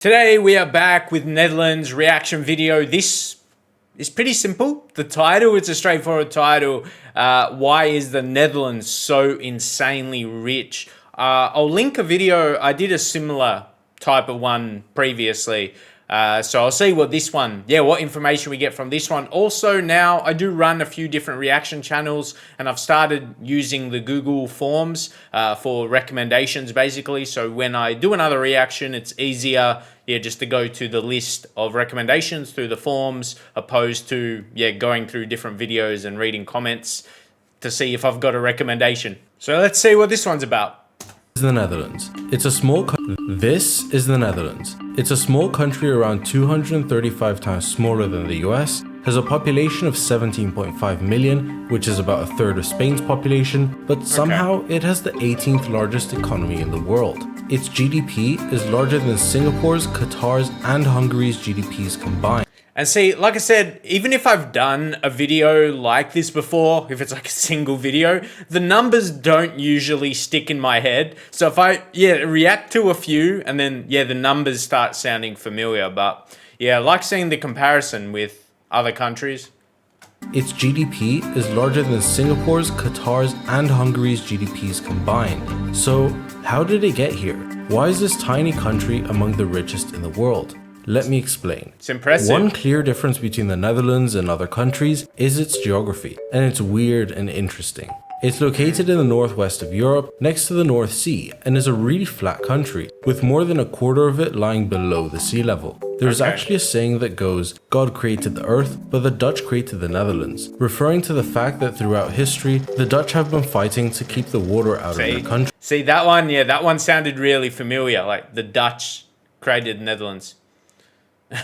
Today we are back with Netherlands reaction video. This is pretty simple. The title, it's a straightforward title. Why is the Netherlands so insanely rich? I'll link a video. I did a similar type of one previously. So I'll see what this one, what information we get from this one. Also now I do run a few different reaction channels and I've started using the Google Forms for recommendations basically. So when I do another reaction, it's easier, just to go to the list of recommendations through the forms opposed to, going through different videos and reading comments to see if I've got a recommendation. So let's see what this one's about. The Netherlands. This is the Netherlands. It's a small country around 235 times smaller than the US, has a population of 17.5 million, which is about a third of Spain's population, but somehow it has the 18th largest economy in the world. Its GDP is larger than Singapore's, Qatar's, and Hungary's GDPs combined. And see, like I said, even if I've done a video like this before, if it's like a single video, the numbers don't usually stick in my head. So if I, react to a few and then, the numbers start sounding familiar. But I like seeing the comparison with other countries. Its GDP is larger than Singapore's, Qatar's, and Hungary's GDPs combined. So how did it get here? Why is this tiny country among the richest in the world? Let me explain. It's impressive. One clear difference between the Netherlands and other countries is its geography, and it's weird and interesting. It's located in the northwest of Europe, next to the North Sea, and is a really flat country, with more than a quarter of it lying below the sea level. There's actually a saying that goes, God created the earth, but the Dutch created the Netherlands, referring to the fact that throughout history, the Dutch have been fighting to keep the water out of their country. See, that one, that one sounded really familiar, like the Dutch created the Netherlands.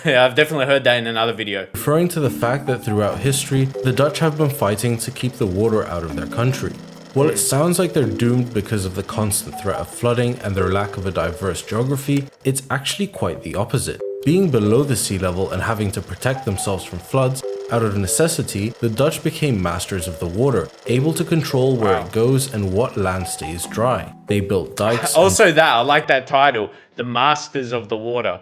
I've definitely heard that in another video. Referring to the fact that throughout history, the Dutch have been fighting to keep the water out of their country. Well, it sounds like they're doomed because of the constant threat of flooding and their lack of a diverse geography. It's actually quite the opposite. Being below the sea level and having to protect themselves from floods, out of necessity, the Dutch became masters of the water, able to control where it goes and what land stays dry. They built dikes. Also I like that title, the Masters of the Water.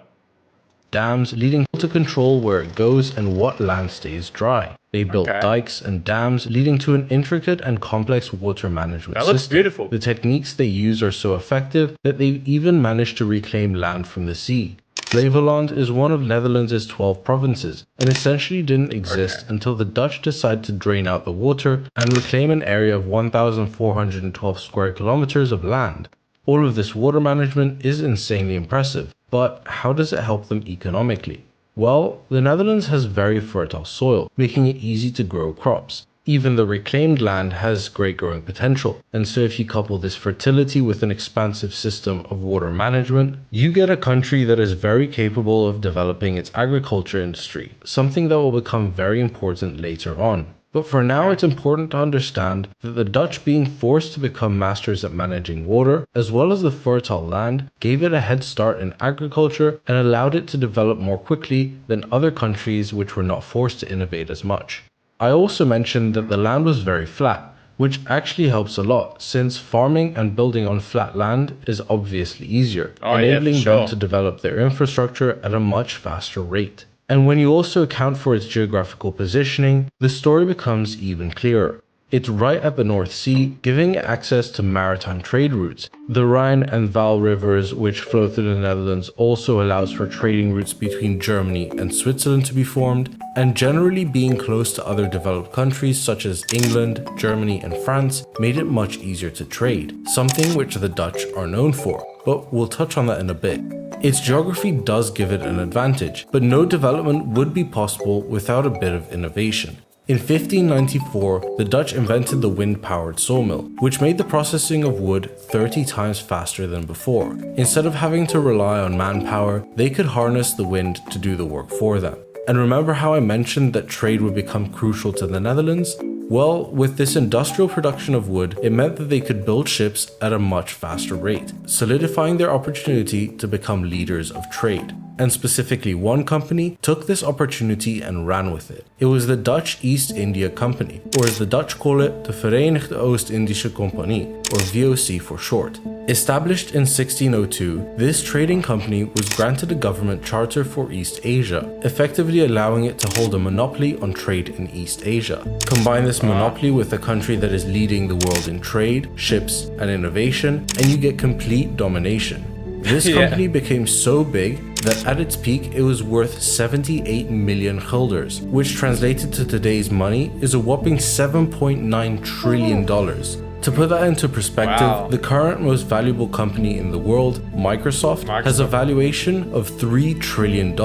Dams leading to control where it goes and what land stays dry. They built dikes and dams leading to an intricate and complex water management system. That looks beautiful. The techniques they use are so effective that they even managed to reclaim land from the sea. Flevoland is one of Netherlands' 12 provinces and essentially didn't exist until the Dutch decided to drain out the water and reclaim an area of 1,412 square kilometers of land. All of this water management is insanely impressive, but how does it help them economically? Well, the Netherlands has very fertile soil, making it easy to grow crops. Even the reclaimed land has great growing potential, and so if you couple this fertility with an expansive system of water management, you get a country that is very capable of developing its agriculture industry, something that will become very important later on. But for now, it's important to understand that the Dutch being forced to become masters at managing water, as well as the fertile land, gave it a head start in agriculture and allowed it to develop more quickly than other countries which were not forced to innovate as much. I also mentioned that the land was very flat, which actually helps a lot since farming and building on flat land is obviously easier, enabling them to develop their infrastructure at a much faster rate. And when you also account for its geographical positioning, the story becomes even clearer. It's right at the North Sea, giving it access to maritime trade routes. The Rhine and Waal rivers, which flow through the Netherlands, also allows for trading routes between Germany and Switzerland to be formed, and generally being close to other developed countries such as England, Germany, and France made it much easier to trade, something which the Dutch are known for, but we'll touch on that in a bit. Its geography does give it an advantage, but no development would be possible without a bit of innovation. In 1594, the Dutch invented the wind-powered sawmill, which made the processing of wood 30 times faster than before. Instead of having to rely on manpower, they could harness the wind to do the work for them. And remember how I mentioned that trade would become crucial to the Netherlands? Well, with this industrial production of wood, it meant that they could build ships at a much faster rate, solidifying their opportunity to become leaders of trade. And specifically, one company took this opportunity and ran with it. It was the Dutch East India Company, or as the Dutch call it, de Verenigde Oost-Indische Compagnie, or VOC for short. Established in 1602, this trading company was granted a government charter for East Asia, effectively allowing it to hold a monopoly on trade in East Asia. Combine this monopoly with a country that is leading the world in trade, ships, and innovation, and you get complete domination. This company became so big that at its peak it was worth 78 million guilders, which translated to today's money is a whopping $7.9 trillion. To put that into perspective, the current most valuable company in the world, Microsoft, has a valuation of $3 trillion.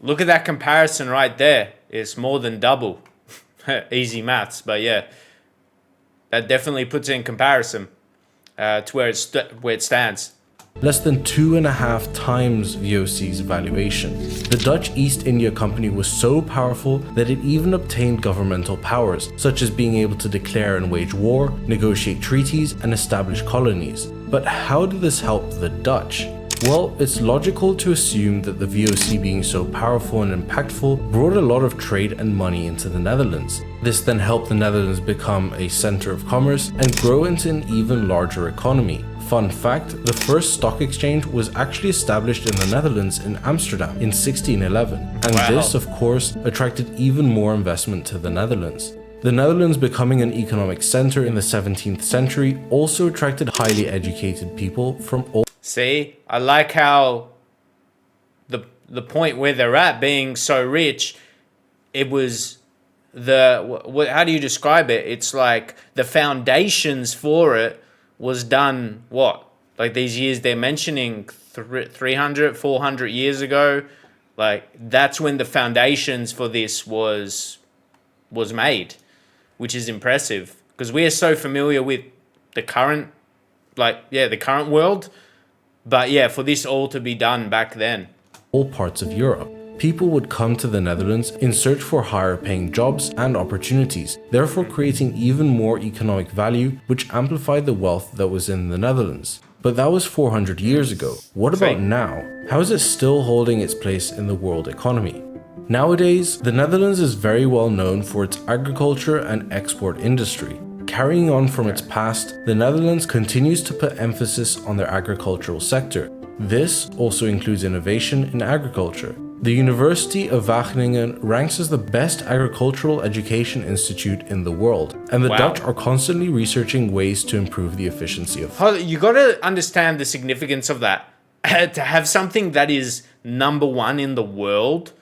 Look at that comparison right there. It's more than double. Easy maths, but yeah. That definitely puts it in comparison to where it stands. Less than 2.5 times VOC's valuation. The Dutch East India Company was so powerful that it even obtained governmental powers, such as being able to declare and wage war, negotiate treaties, and establish colonies. But how did this help the Dutch? Well, it's logical to assume that the VOC being so powerful and impactful brought a lot of trade and money into the Netherlands. This then helped the Netherlands become a center of commerce and grow into an even larger economy. Fun fact, the first stock exchange was actually established in the Netherlands in Amsterdam in 1611. And this, of course, attracted even more investment to the Netherlands. The Netherlands becoming an economic center in the 17th century also attracted highly educated people from all. See, I like how the point where they're at being so rich, it was how do you describe it? It's like the foundations for it was done, like these years they're mentioning 300, 400 years ago. Like that's when the foundations for this was made, which is impressive because we are so familiar with the current, the current world. But yeah, for this all to be done back then. All parts of Europe. People would come to the Netherlands in search for higher paying jobs and opportunities, therefore creating even more economic value, which amplified the wealth that was in the Netherlands. But that was 400 years ago. What about now? How is it still holding its place in the world economy? Nowadays, the Netherlands is very well known for its agriculture and export industry. Carrying on from its past, the Netherlands continues to put emphasis on their agricultural sector. This also includes innovation in agriculture. The University of Wageningen ranks as the best agricultural education institute in the world, and the Dutch are constantly researching ways to improve the efficiency of. You got to understand the significance of that. To have something that is number one in the world,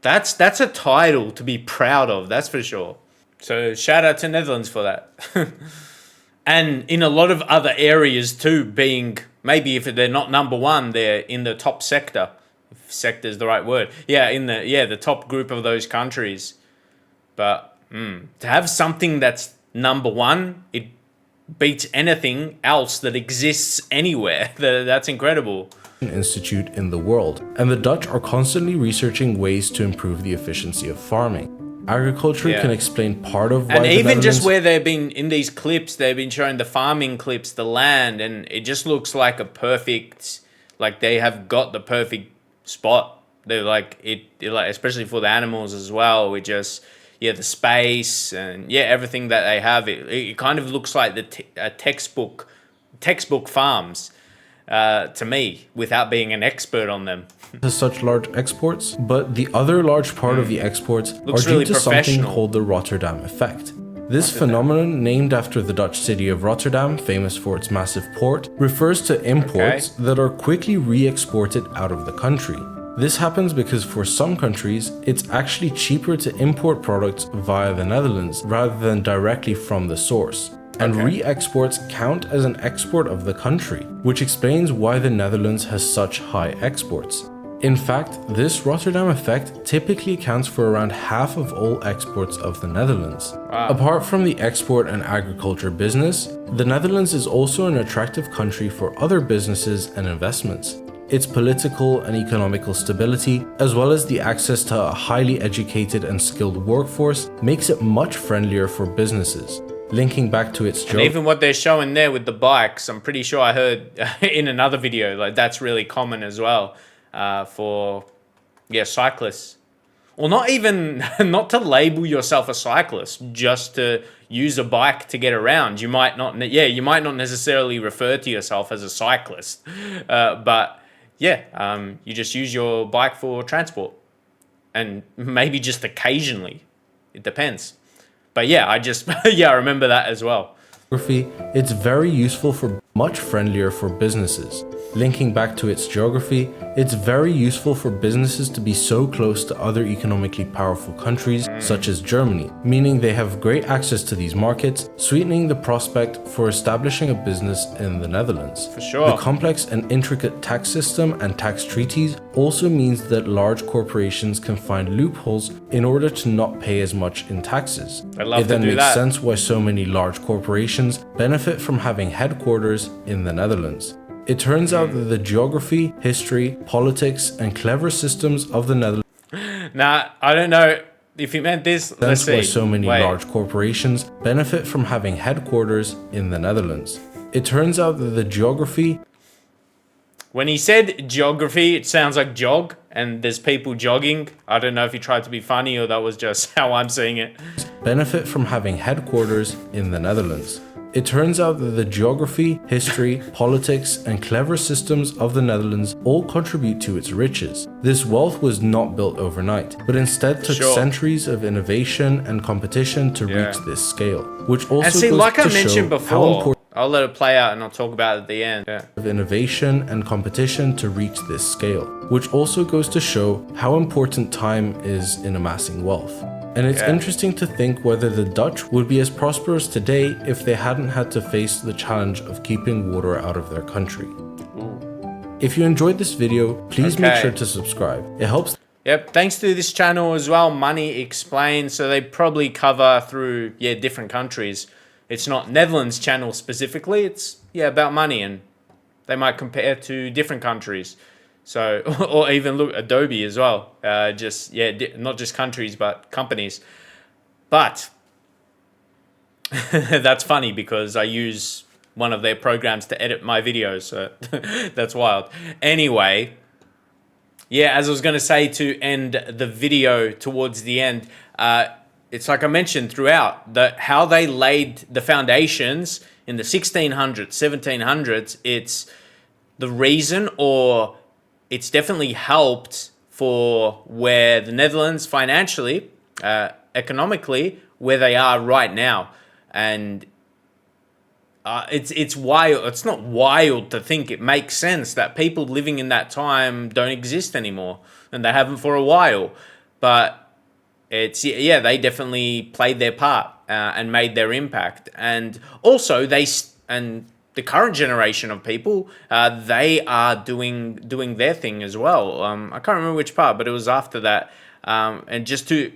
that's a title to be proud of, that's for sure. So shout out to Netherlands for that. And in a lot of other areas too, being maybe if they're not number one, they're in the top sector. If sector is the right word. Yeah, in the top group of those countries. But to have something that's number one, it beats anything else that exists anywhere. That's incredible. Institute in the world, and the Dutch are constantly researching ways to improve the efficiency of farming. Agriculture can explain part of why. And even just where they've been in these clips, they've been showing the farming clips, the land, and it just looks like a perfect, like they have got the perfect spot. They're like especially for the animals as well. We just the space and everything that they have. It kind of looks like the textbook farms to me, without being an expert on them. Has such large exports, but the other large part of the exports are due to something called the Rotterdam effect. This phenomenon, named after the Dutch city of Rotterdam, famous for its massive port, refers to imports that are quickly re-exported out of the country. This happens because for some countries, it's actually cheaper to import products via the Netherlands rather than directly from the source. And re-exports count as an export of the country, which explains why the Netherlands has such high exports. In fact, this Rotterdam effect typically accounts for around half of all exports of the Netherlands. Apart from the export and agriculture business, the Netherlands is also an attractive country for other businesses and investments. Its political and economical stability, as well as the access to a highly educated and skilled workforce, makes it much friendlier for businesses. Linking back to its joke. And even what they're showing there with the bikes, I'm pretty sure I heard in another video, like that's really common as well for cyclists. or not even, not to label yourself a cyclist, just to use a bike to get around. You might not, you might not necessarily refer to yourself as a cyclist, but you just use your bike for transport, and maybe just occasionally. It depends. But yeah, I remember that as well. It's very useful for much friendlier for businesses. Linking back to its geography, it's very useful for businesses to be so close to other economically powerful countries such as Germany, meaning they have great access to these markets, sweetening the prospect for establishing a business in the Netherlands. For sure. The complex and intricate tax system and tax treaties also means that large corporations can find loopholes in order to not pay as much in taxes. It then makes sense why so many large corporations benefit from having headquarters in the Netherlands. It turns out that the geography, history, politics, and clever systems of the Netherlands. Nah, I don't know if you meant this. Let's see. Why so many large corporations benefit from having headquarters in the Netherlands. It turns out that the geography. When he said geography, it sounds like jog, and there's people jogging. I don't know if he tried to be funny or that was just how I'm seeing it. Benefit from having headquarters in the Netherlands. It turns out that the geography, history, politics, and clever systems of the Netherlands all contribute to its riches. This wealth was not built overnight, but instead took centuries of innovation and competition to reach this scale, which also goes like to I mentioned show before, how important I'll let it play out and I'll talk about it at the end. of innovation and competition to reach this scale, which also goes to show how important time is in amassing wealth. And it's interesting to think whether the Dutch would be as prosperous today if they hadn't had to face the challenge of keeping water out of their country. If you enjoyed this video, please make sure to subscribe. It helps. Yep, thanks to this channel as well, Money Explained. So they probably cover through, different countries. It's not Netherlands channel specifically. It's, about money, and they might compare to different countries. So, or even look, Adobe as well. Not just countries, but companies. But that's funny because I use one of their programs to edit my videos. So that's wild. Anyway, as I was going to say to end the video towards the end, it's like I mentioned throughout that how they laid the foundations in the 1600s, 1700s. It's the reason, or it's definitely helped for where the Netherlands financially, economically, where they are right now. And it's wild. It's not wild to think. It makes sense that people living in that time don't exist anymore, and they haven't for a while. But it's, they definitely played their part and made their impact. And also the current generation of people, they are doing their thing as well. I can't remember which part, but it was after that. And just to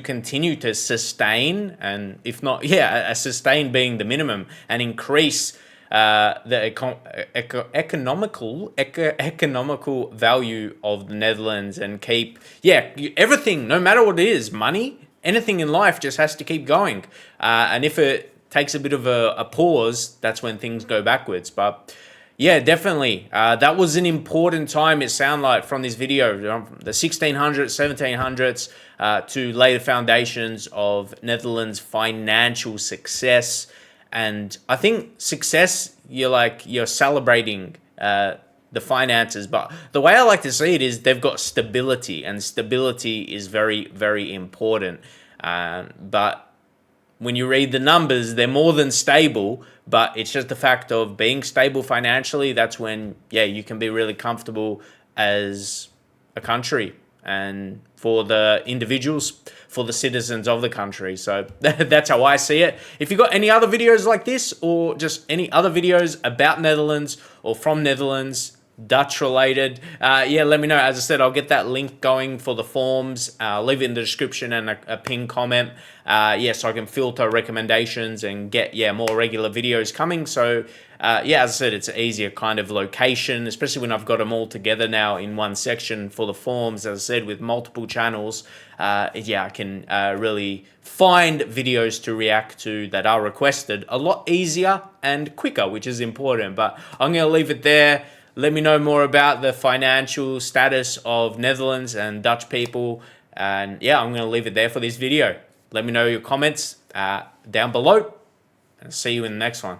continue to sustain, and if not, a sustain being the minimum, and increase the economical value of the Netherlands, and keep everything, no matter what it is, money, anything in life just has to keep going. And if it takes a bit of a pause, that's when things go backwards. But definitely, that was an important time, it sounded like, from this video, the 1600s, 1700s, to lay the foundations of Netherlands' financial success. And I think success, you're celebrating the finances, but the way I like to see it is they've got stability, and stability is very, very important. But when you read the numbers, they're more than stable, but it's just the fact of being stable financially. That's when, you can be really comfortable as a country, and for the individuals, for the citizens of the country. So that's how I see it. If you got any other videos like this, or just any other videos about Netherlands or from Netherlands, Dutch related, let me know. As I said, I'll get that link going for the forms. I'll leave it in the description and a pinned comment. So I can filter recommendations and get more regular videos coming. So as I said, it's an easier kind of location, especially when I've got them all together now in one section for the forms. As I said, with multiple channels, I can really find videos to react to that are requested a lot easier and quicker, which is important. But I'm going to leave it there. Let me know more about the financial status of Netherlands and Dutch people. And yeah, I'm going to leave it there for this video. Let me know your comments down below, and see you in the next one.